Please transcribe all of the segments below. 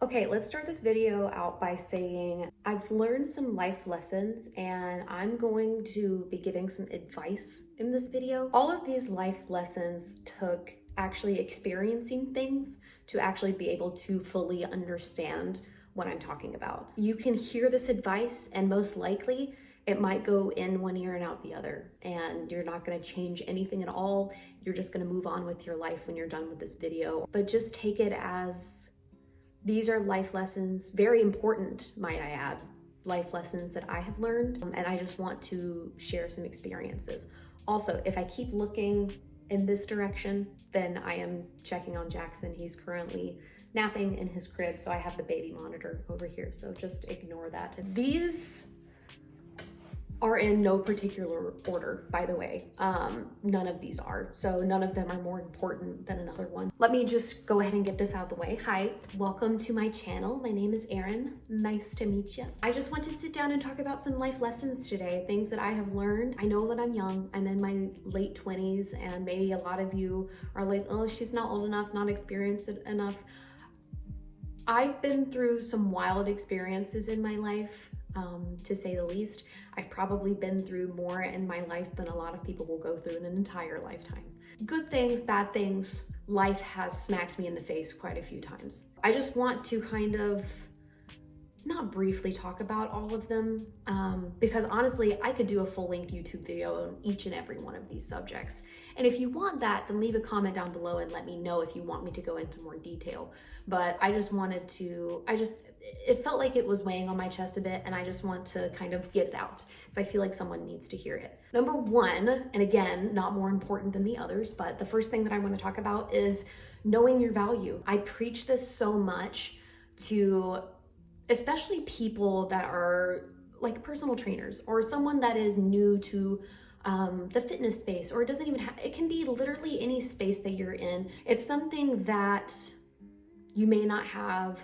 Okay, let's start this video out by saying I've learned some life lessons and I'm going to be giving some advice in this video. All of these life lessons took actually experiencing things to actually be able to fully understand what I'm talking about. You can hear this advice and most likely it might go in one ear and out the other, and you're not going to change anything at all. You're just going to move on with your life when you're done with this video. But just take it as these are life lessons, very important, might I add, life lessons that I have learned, and I just want to share some experiences. Also, if I keep looking in this direction, then I am checking on Jackson. He's currently napping in his crib, so I have the baby monitor over here, so just ignore that. These are in no particular order, by the way. None of these are, so none of them are more important than another one. Let me just go ahead and get this out of the way. Hi, welcome to my channel. My name is Erin. Nice to meet you. I just want to sit down and talk about some life lessons today, things that I have learned. I know that I'm young. I'm in my late 20s, and maybe a lot of you are like, oh, she's not old enough, not experienced enough. I've been through some wild experiences in my life. To say the least. I've probably been through more in my life than a lot of people will go through in an entire lifetime. Good things, bad things, life has smacked me in the face quite a few times. I just want to kind of not briefly talk about all of them, because honestly, I could do a full-length YouTube video on each and every one of these subjects. And if you want that, then leave a comment down below and let me know if you want me to go into more detail. But I just wanted to, it felt like it was weighing on my chest a bit, and I just want to kind of get it out because I feel like someone needs to hear it. Number one, and again, not more important than the others, but the first thing that I want to talk about is knowing your value. I preach this so much to especially people that are like personal trainers or someone that is new to the fitness space, or it doesn't even have, it can be literally any space that you're in. It's something that you may not have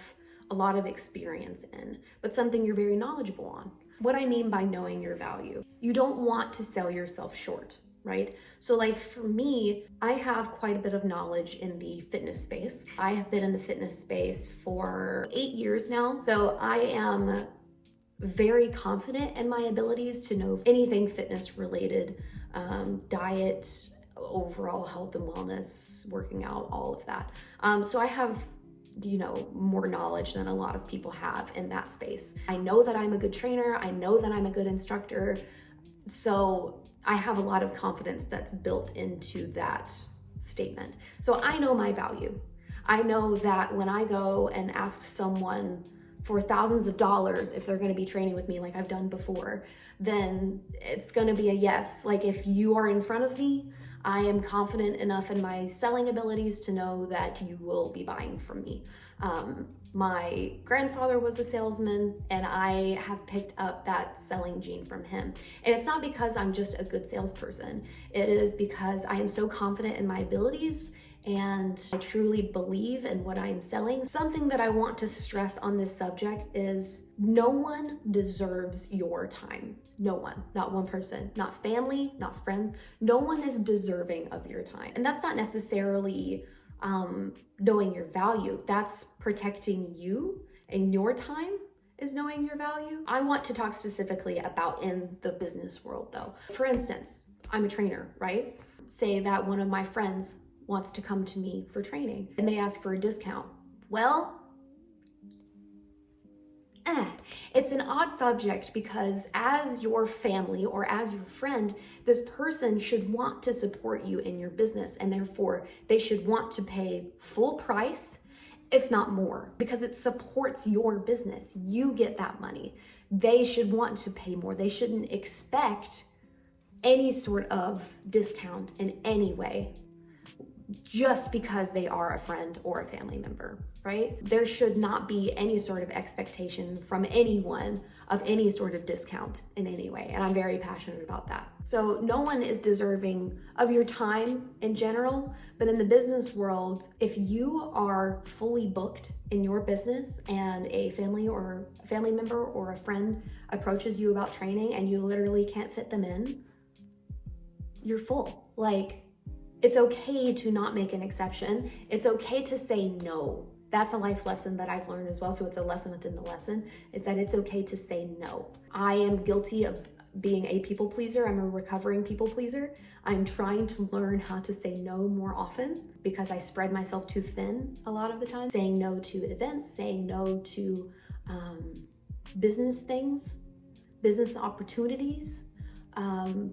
a lot of experience in, but something you're very knowledgeable on. What I mean by knowing your value, you don't want to sell yourself short, right? So like for me, I have quite a bit of knowledge in the fitness space. I have been in the fitness space for 8 years now. So I am very confident in my abilities to know anything fitness related, diet, overall health and wellness, working out, all of that. So I have more knowledge than a lot of people have in that space. I know that I'm a good trainer. I know that I'm a good instructor. So I have a lot of confidence that's built into that statement. So I know my value. I know that when I go and ask someone for thousands of dollars if they're going to be training with me like I've done before, then it's going to be a yes. Like if you are in front of me, I am confident enough in my selling abilities to know that you will be buying from me. My grandfather was a salesman, and I have picked up that selling gene from him. And it's not because I'm just a good salesperson. It is because I am so confident in my abilities and I truly believe in what I'm selling. Something that I want to stress on this subject is no one deserves your time. No one, not one person, not family, not friends. No one is deserving of your time. And that's not necessarily knowing your value. That's protecting you, and your time is knowing your value. I want to talk specifically about in the business world though. For instance, I'm a trainer, right? Say that one of my friends wants to come to me for training and they ask for a discount. Well, it's an odd subject because as your family or as your friend, this person should want to support you in your business, and therefore they should want to pay full price, if not more, because it supports your business. You get that money. They should want to pay more. They shouldn't expect any sort of discount in any way just because they are a friend or a family member, right? There should not be any sort of expectation from anyone of any sort of discount in any way. And I'm very passionate about that. So no one is deserving of your time in general, but in the business world, if you are fully booked in your business and a family member or a friend approaches you about training and you literally can't fit them in, you're full. Like, it's okay to not make an exception. It's okay to say no. That's a life lesson that I've learned as well. So it's a lesson within the lesson, is that it's okay to say no. I am guilty of being a people pleaser. I'm a recovering people pleaser. I'm trying to learn how to say no more often because I spread myself too thin a lot of the time. Saying no to events, saying no to business things, business opportunities,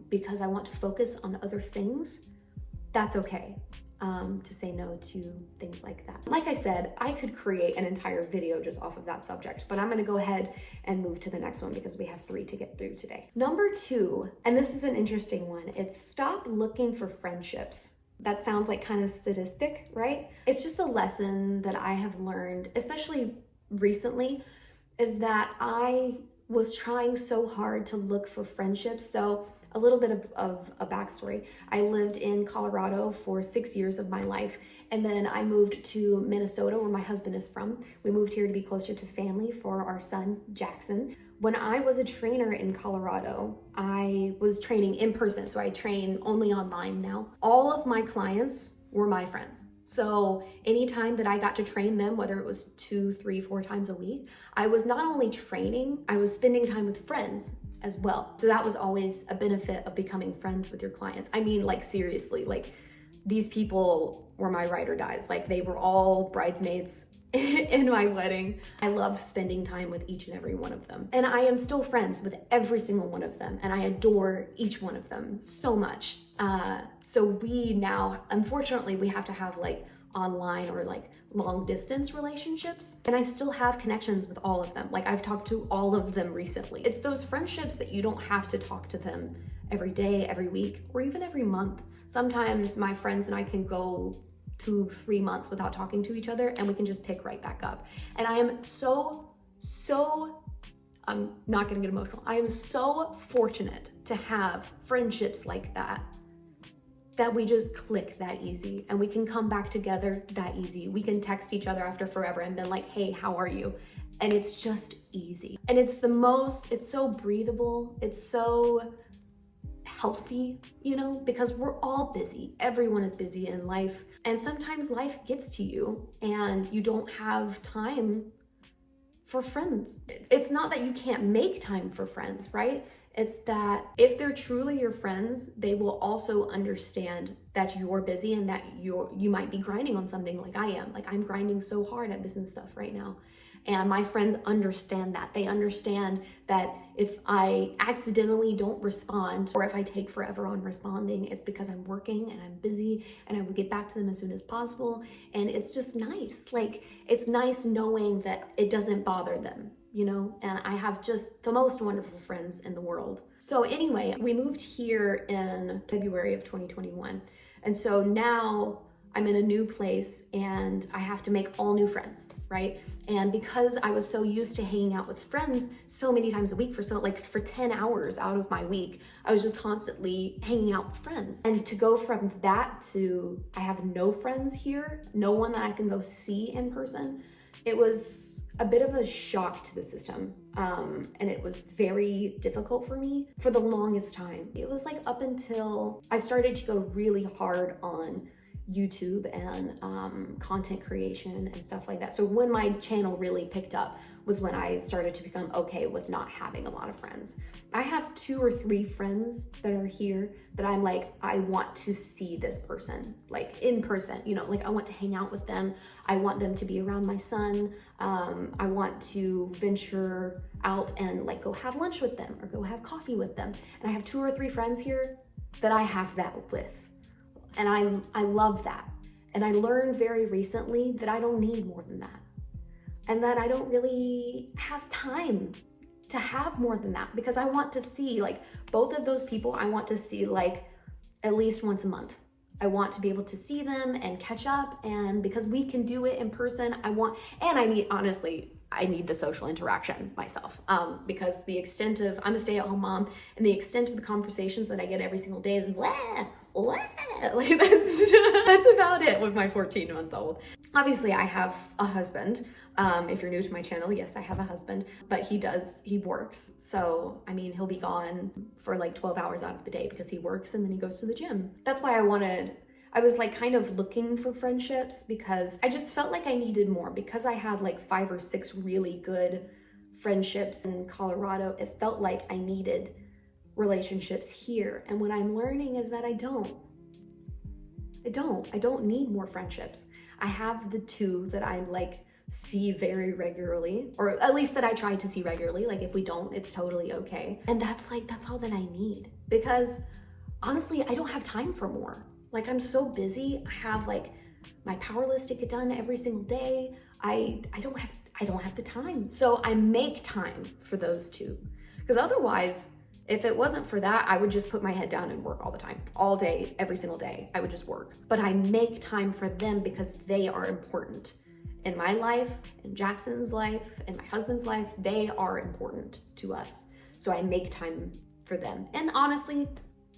because I want to focus on other things. That's okay. To say no to things like that. Like I said, I could create an entire video just off of that subject, but I'm gonna go ahead and move to the next one because we have 3 to get through today. Number 2, and this is an interesting one, it's stop looking for friendships. That sounds like kind of sadistic, right? It's just a lesson that I have learned, especially recently, is that I was trying so hard to look for friendships. So a little bit of a backstory. I lived in Colorado for 6 years of my life, and then I moved to Minnesota, where my husband is from. We moved here to be closer to family for our son, Jackson. When I was a trainer in Colorado, I was training in person, so I train only online now. All of my clients were my friends. So anytime that I got to train them, whether it was 2, 3, 4 times a week, I was not only training, I was spending time with friends as well. So that was always a benefit of becoming friends with your clients. I mean, like seriously, like these people were my ride or dies. Like they were all bridesmaids in my wedding. I love spending time with each and every one of them. And I am still friends with every single one of them. And I adore each one of them so much. So we now, unfortunately, we have to have like online or like long distance relationships. And I still have connections with all of them. Like I've talked to all of them recently. It's those friendships that you don't have to talk to them every day, every week, or even every month. Sometimes my friends and I can go 2, 3 months without talking to each other and we can just pick right back up. And I am I'm not gonna get emotional. I am so fortunate to have friendships like that we just click that easy and we can come back together that easy. We can text each other after forever and been like, hey, how are you? And it's just easy. And it's so breathable. It's so healthy, you know, because we're all busy. Everyone is busy in life. And sometimes life gets to you and you don't have time for friends. It's not that you can't make time for friends, right? It's that if they're truly your friends, they will also understand that you're busy and that you might be grinding on something like I am. Like I'm grinding so hard at business stuff right now. And my friends understand that. They understand that if I accidentally don't respond or if I take forever on responding, it's because I'm working and I'm busy and I will get back to them as soon as possible. And it's just nice. Like it's nice knowing that it doesn't bother them, you know? And I have just the most wonderful friends in the world. So anyway, we moved here in February of 2021. And so now I'm in a new place and I have to make all new friends, right? And because I was so used to hanging out with friends so many times a week for 10 hours out of my week, I was just constantly hanging out with friends. And to go from that to I have no friends here, no one that I can go see in person, it was a bit of a shock to the system. And it was very difficult for me for the longest time. It was like up until I started to go really hard on YouTube and content creation and stuff like that. So when my channel really picked up was when I started to become okay with not having a lot of friends. I have 2 or 3 friends that are here that I'm like, I want to see this person, like in person, you know, like I want to hang out with them. I want them to be around my son. I want to venture out and like go have lunch with them or go have coffee with them. And I have 2 or 3 friends here that I have that with. And I love that. And I learned very recently that I don't need more than that. And that I don't really have time to have more than that because I want to see like both of those people, I want to see like at least once a month. I want to be able to see them and catch up, and because we can do it in person, I need the social interaction myself, because I'm a stay-at-home mom, and the extent of the conversations that I get every single day is blah, blah. Like that's about it with my 14-month-old. Obviously, I have a husband. If you're new to my channel, yes, I have a husband, but he works. So, I mean, he'll be gone for like 12 hours out of the day because he works and then he goes to the gym. That's why I was like kind of looking for friendships because I just felt like I needed more. Because I had like 5 or 6 really good friendships in Colorado, it felt like I needed relationships here. And what I'm learning is that I don't need more friendships. I have the 2 that I like see very regularly, or at least that I try to see regularly. Like if we don't, it's totally okay. And that's all that I need, because honestly, I don't have time for more. Like I'm so busy. I have like my power list to get done every single day. I don't have the time. So I make time for those 2. Because otherwise, if it wasn't for that, I would just put my head down and work all the time, all day, every single day. I would just work. But I make time for them because they are important in my life, in Jackson's life, in my husband's life. They are important to us. So I make time for them. And honestly,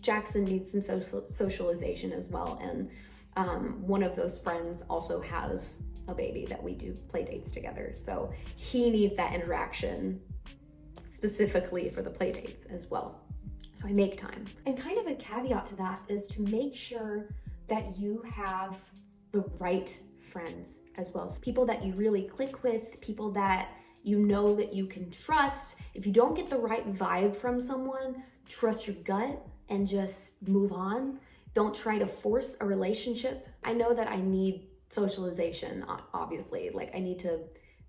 Jackson needs some socialization as well. And one of those friends also has a baby that we do play dates together. So he needs that interaction specifically for the play dates as well. So I make time. And kind of a caveat to that is to make sure that you have the right friends as well. So people that you really click with, people that you know that you can trust. If you don't get the right vibe from someone, trust your gut and just move on. Don't try to force a relationship. I know that I need socialization, obviously. Like I need to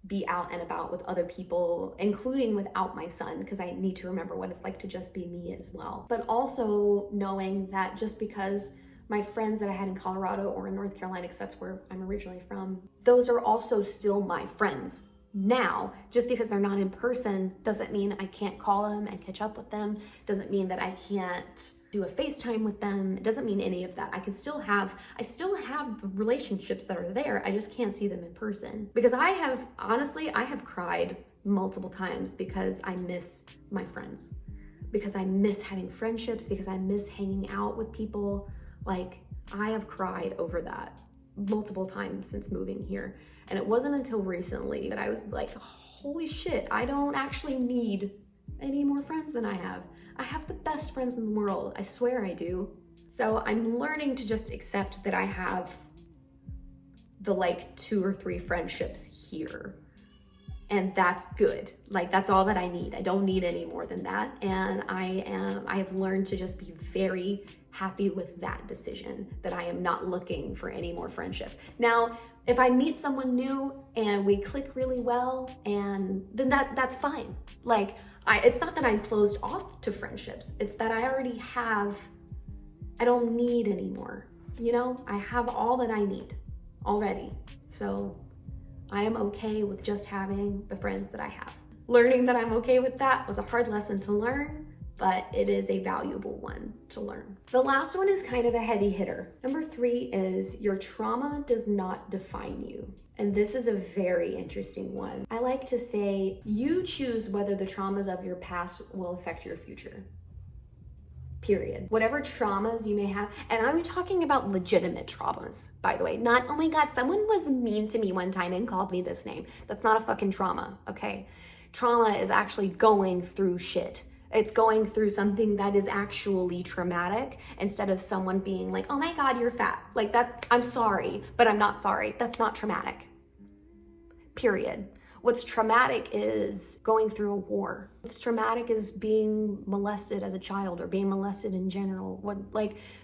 be out and about with other people, including without my son, because I need to remember what it's like to just be me as well. But also knowing that just because my friends that I had in Colorado or in North Carolina, because that's where I'm originally from, those are also still my friends. Now, just because they're not in person doesn't mean I can't call them and catch up with them. Doesn't mean that I can't do a FaceTime with them. It doesn't mean any of that. I still have relationships that are there. I just can't see them in person. Because I have cried multiple times because I miss my friends. Because I miss having friendships, because I miss hanging out with people. Like, I have cried over that multiple times since moving here. And it wasn't until recently that I was like, holy shit, I don't actually need any more friends than I have. I have the best friends in the world. I swear I do. So I'm learning to just accept that I have the like 2 or 3 friendships here. And that's good. Like that's all that I need. I don't need any more than that. And I have learned to just be very happy with that decision, that I am not looking for any more friendships. Now, if I meet someone new and we click really well, and then that's fine. Like it's not that I'm closed off to friendships. It's that I don't need anymore. You know, I have all that I need already. So I am okay with just having the friends that I have. Learning that I'm okay with that was a hard lesson to learn, but it is a valuable one to learn. The last one is kind of a heavy hitter. Number 3 is your trauma does not define you. And this is a very interesting one. I like to say you choose whether the traumas of your past will affect your future. Period. Whatever traumas you may have, and I'm talking about legitimate traumas, by the way, not, oh my God, someone was mean to me one time and called me this name. That's not a fucking trauma, okay? Trauma is actually going through shit. It's going through something that is actually traumatic instead of someone being like, oh my God, you're fat. Like that, I'm sorry, but I'm not sorry. That's not traumatic. Period. What's traumatic is going through a war. What's traumatic is being molested as a child or being molested in general.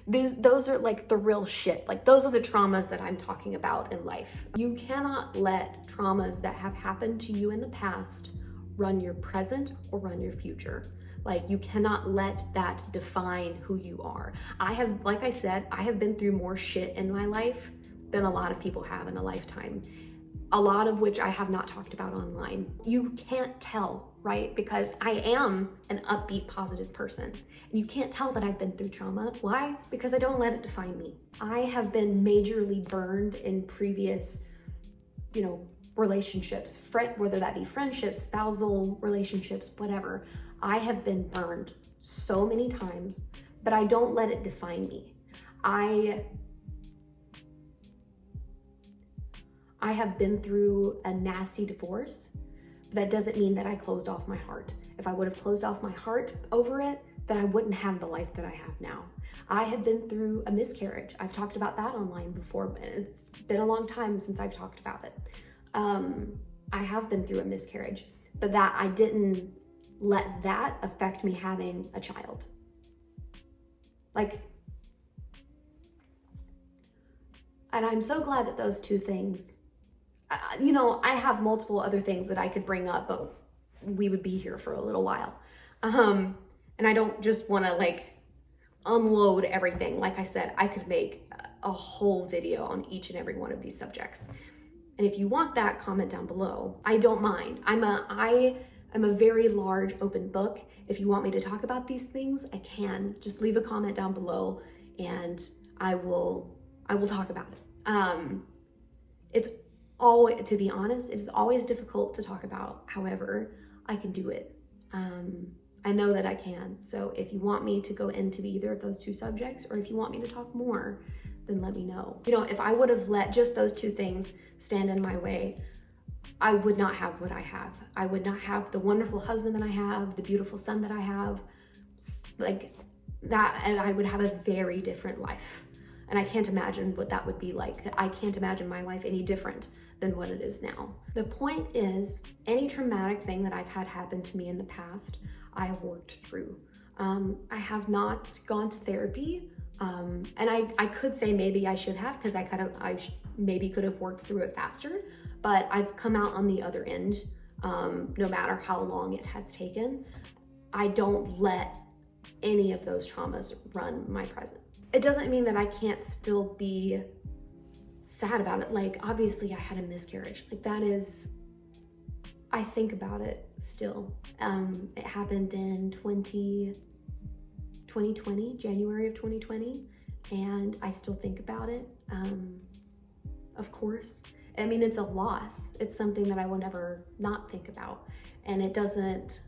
Those are like the real shit. Like those are the traumas that I'm talking about in life. You cannot let traumas that have happened to you in the past run your present or run your future. Like you cannot let that define who you are. Like I said, I have been through more shit in my life than a lot of people have in a lifetime. A lot of which I have not talked about online. You can't tell, right? Because I am an upbeat, positive person. And you can't tell that I've been through trauma. Why? Because I don't let it define me. I have been majorly burned in previous, relationships, whether that be friendships, spousal relationships, whatever. I have been burned so many times, but I don't let it define me. I have been through a nasty divorce. That doesn't mean that I closed off my heart. If I would have closed off my heart over it, then I wouldn't have the life that I have now. I have been through a miscarriage. I've talked about that online before, and it's been a long time since I've talked about it. I have been through a miscarriage, but that I didn't let that affect me having a child. Like, and I'm so glad that those two things, you know, I have multiple other things that I could bring up, but we would be here for a little while. And I don't just want to like unload everything. Like I said, I could make a whole video on each and every one of these subjects. And if you want that, comment down below. I don't mind. I'm a very large open book. If you want me to talk about these things, I can. Just leave a comment down below and I will talk about it. It's always, to be honest, it is always difficult to talk about. However, I can do it. I know that I can. So if you want me to go into either of those two subjects, or if you want me to talk more, then let me know. You know, if I would have let just those two things stand in my way, I would not have what I have. I would not have the wonderful husband that I have, the beautiful son that I have, like that, and I would have a very different life. And I can't imagine what that would be like. I can't imagine my life any different than what it is now. The point is, any traumatic thing that I've had happen to me in the past, I have worked through. I have not gone to therapy. And I could say maybe I should have, because maybe could have worked through it faster, but I've come out on the other end, no matter how long it has taken. I don't let any of those traumas run my present. It doesn't mean that I can't still be sad about it. Like, obviously I had a miscarriage. Like, that is, I think about it still. It happened in 2020, January of 2020, and I still think about it, of course. I mean, it's a loss. It's something that I will never not think about. And it doesn't,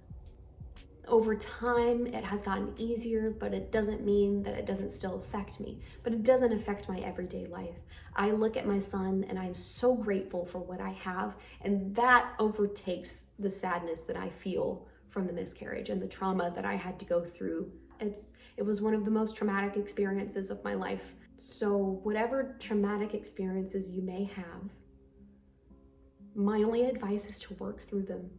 over time, it has gotten easier, but it doesn't mean that it doesn't still affect me. But it doesn't affect my everyday life. I look at my son and I'm so grateful for what I have, and that overtakes the sadness that I feel from the miscarriage and the trauma that I had to go through. It was one of the most traumatic experiences of my life. So whatever traumatic experiences you may have, my only advice is to work through them.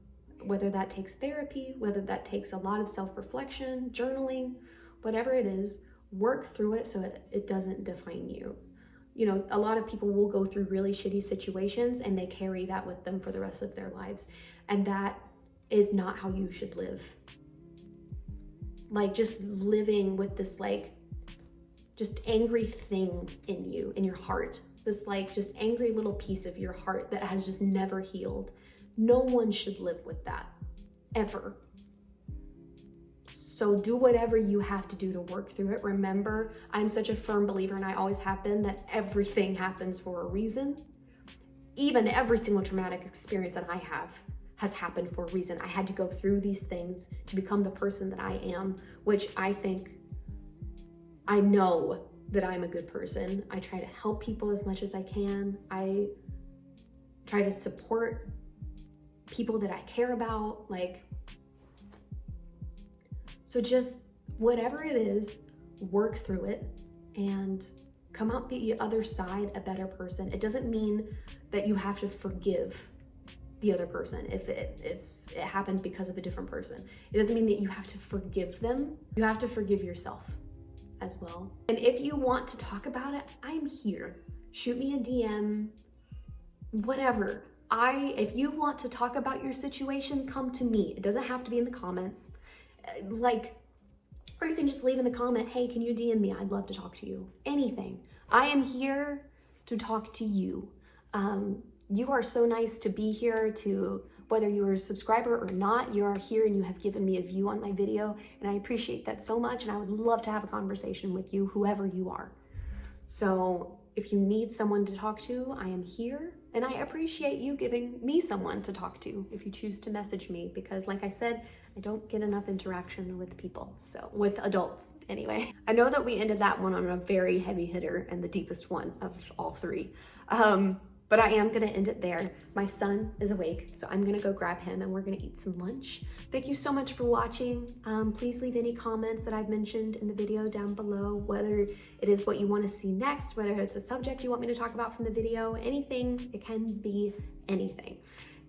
Whether that takes therapy, whether that takes a lot of self-reflection, journaling, whatever it is, work through it so it doesn't define you. You know, a lot of people will go through really shitty situations and they carry that with them for the rest of their lives. And that is not how you should live. Like, just living with this, like, just angry thing in you, in your heart. This, like, just angry little piece of your heart that has just never healed. No one should live with that, ever. So do whatever you have to do to work through it. Remember, I'm such a firm believer, and I always have been, that everything happens for a reason. Even every single traumatic experience that I have has happened for a reason. I had to go through these things to become the person that I am, which I know that I'm a good person. I try to help people as much as I can. I try to support people that I care about, like, so just whatever it is, work through it and come out the other side a better person. It doesn't mean that you have to forgive the other person if it happened because of a different person. It doesn't mean that you have to forgive them. You have to forgive yourself as well. And if you want to talk about it, I'm here. Shoot me a DM, whatever. If you want to talk about your situation, come to me. It doesn't have to be in the comments. Or you can just leave in the comment, hey, can you DM me? I'd love to talk to you. Anything. I am here to talk to you. You are so nice to be here, whether you are a subscriber or not, you are here and you have given me a view on my video, and I appreciate that so much, and I would love to have a conversation with you, whoever you are. So if you need someone to talk to, I am here, and I appreciate you giving me someone to talk to if you choose to message me, because like I said, I don't get enough interaction with people, so with adults anyway. I know that we ended that one on a very heavy hitter and the deepest one of all three. But I am gonna end it there. My son is awake, so I'm gonna go grab him and we're gonna eat some lunch. Thank you so much for watching. Please leave any comments that I've mentioned in the video down below, whether it is what you wanna see next, whether it's a subject you want me to talk about from the video, anything, it can be anything.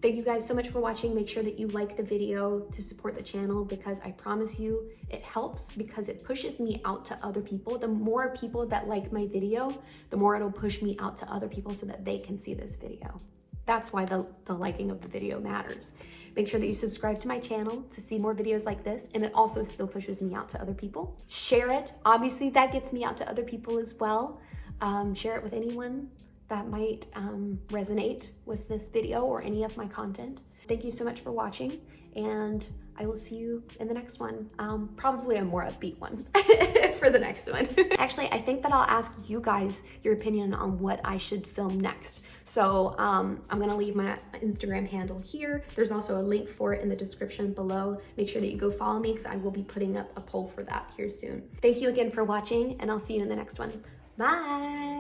Thank you guys so much for watching. Make sure that you like the video to support the channel, because I promise you it helps, because it pushes me out to other people. The more people that like my video, the more it'll push me out to other people so that they can see this video. That's why the liking of the video matters. Make sure that you subscribe to my channel to see more videos like this, and it also still pushes me out to other people. Share it. Obviously, that gets me out to other people as well. Share it with anyone that might resonate with this video or any of my content. Thank you so much for watching, and I will see you in the next one. Probably a more upbeat one for the next one. Actually, I think that I'll ask you guys your opinion on what I should film next. So I'm gonna leave my Instagram handle here. There's also a link for it in the description below. Make sure that you go follow me, because I will be putting up a poll for that here soon. Thank you again for watching, and I'll see you in the next one. Bye.